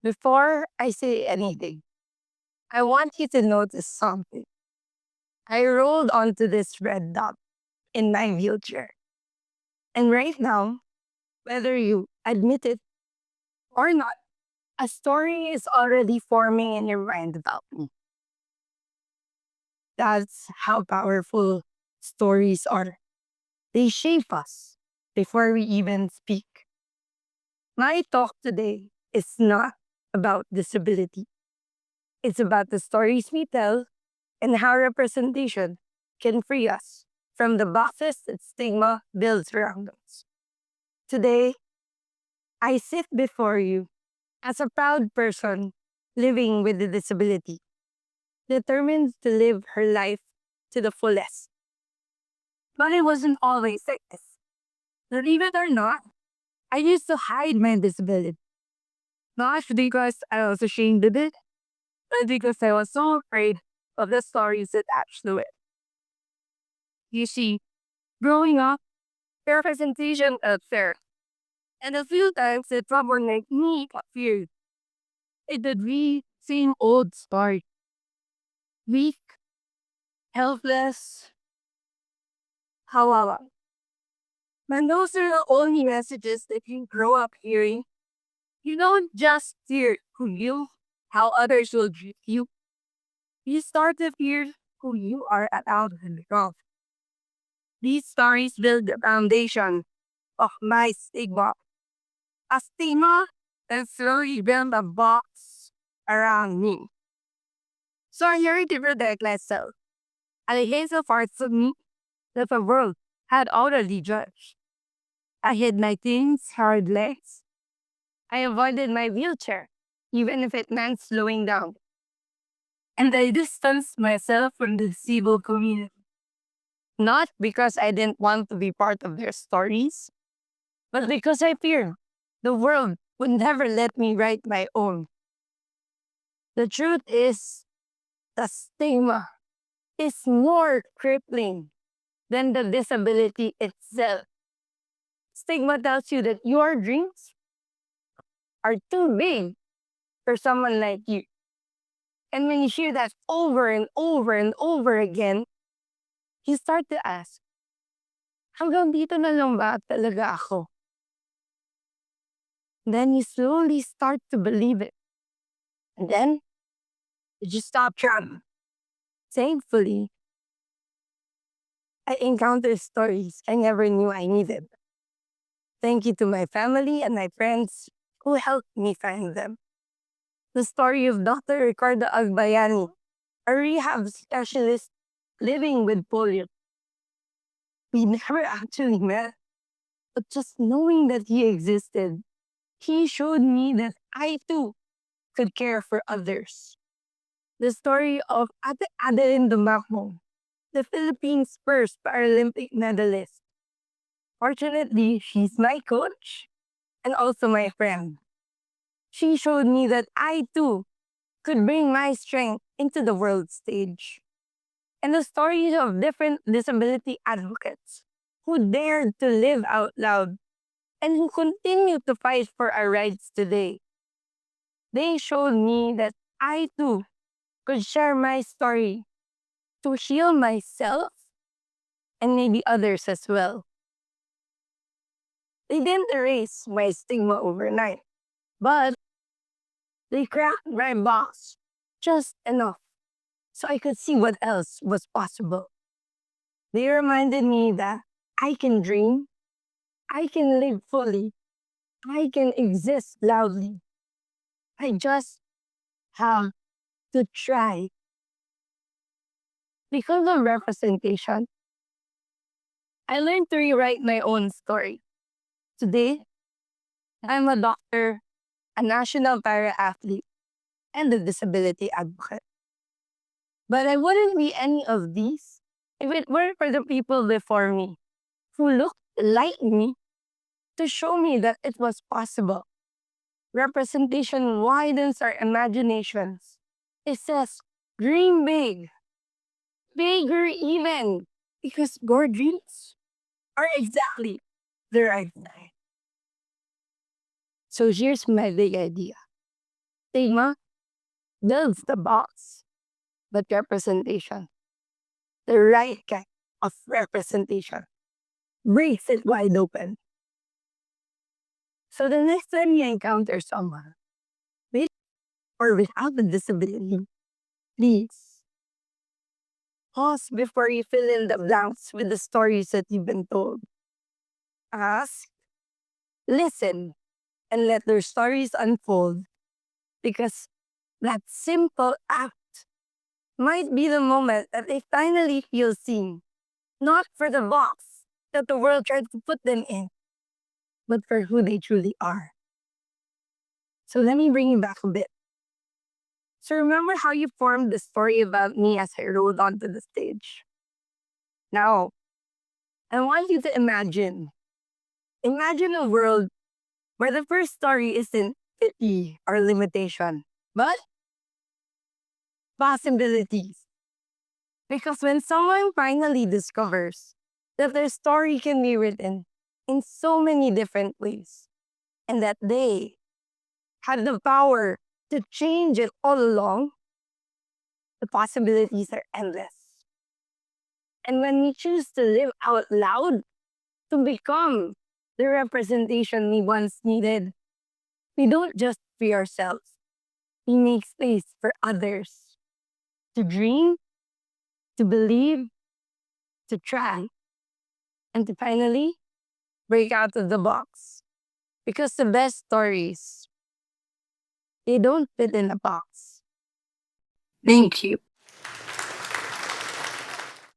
Before I say anything, I want you to notice something. I rolled onto this red dot in my wheelchair. And right now, whether you admit it or not, a story is already forming in your mind about me. That's how powerful stories are. They shape us before we even speak. My talk today is not about disability. It's about the stories we tell and how representation can free us from the boxes that stigma builds around us. Today, I sit before you as a proud person living with a disability, determined to live her life to the fullest. But it wasn't always like this. Believe it or not, I used to hide my disability. Not because I was ashamed of it, but because I was so afraid of the stories attached to it. You see, growing up, representation out there, and a few times that someone like me appeared. It did the same old story. Weak, helpless, kawawa. But those are the only messages that you grow up hearing. You don't just hear who you, how others will treat you. You start to hear who you are allowed to become. These stories build the foundation of my stigma. A stigma that slowly built a box around me. So I learned to protect myself. And against the parts of me that the world had already judged. I hid my things, hard legs. I avoided my wheelchair, even if it meant slowing down. And I distanced myself from the disabled community. Not because I didn't want to be part of their stories, but because I feared the world would never let me write my own. The truth is, the stigma is more crippling than the disability itself. Stigma tells you that your dreams are too big for someone like you. And when you hear that over and over and over again, you start to ask, hanggang dito na lang ba talaga ako? Then you slowly start to believe it. And then, you just stop trying. Thankfully, I encountered stories I never knew I needed. Thank you to my family and my friends who helped me find them. The story of Dr. Ricardo Agbayani, a rehab specialist living with polio. We never actually met, but just knowing that he existed, he showed me that I too could care for others. The story of Ate Adeline Dumacmo, the Philippines' first Paralympic medalist. Fortunately, she's my coach and also my friend. She showed me that I too could bring my strength into the world stage. And the stories of different disability advocates who dared to live out loud and who continue to fight for our rights today. They showed me that I too could share my story to heal myself and maybe others as well. They didn't erase my stigma overnight, but they cracked my box just enough so I could see what else was possible. They reminded me that I can dream, I can live fully, I can exist loudly. I just have to try. Because of representation, I learned to rewrite my own story. Today, I'm a doctor, a national para-athlete, and a disability advocate. But I wouldn't be any of these if it weren't for the people before me who looked like me to show me that it was possible. Representation widens our imaginations. It says, dream big, bigger even, because your dreams are exactly the right time. So here's my big idea. stigma builds the box, but representation, the right kind of representation, breaks it wide open. So the next time you encounter someone with or without a disability, please pause before you fill in the blanks with the stories that you've been told. Ask, listen, and let their stories unfold, because that simple act might be the moment that they finally feel seen, not for the box that the world tried to put them in, but for who they truly are. So let me bring you back a bit. So remember how you formed the story about me as I rode onto the stage? Now, I want you to imagine a world where the first story isn't pity or limitation, but possibilities. Because when someone finally discovers that their story can be written in so many different ways, and that they had the power to change it all along, the possibilities are endless. And when we choose to live out loud, to become the representation we once needed, we don't just free ourselves, we make space for others to dream, to believe, to try, and to finally break out of the box. Because the best stories, they don't fit in a box. Thank you.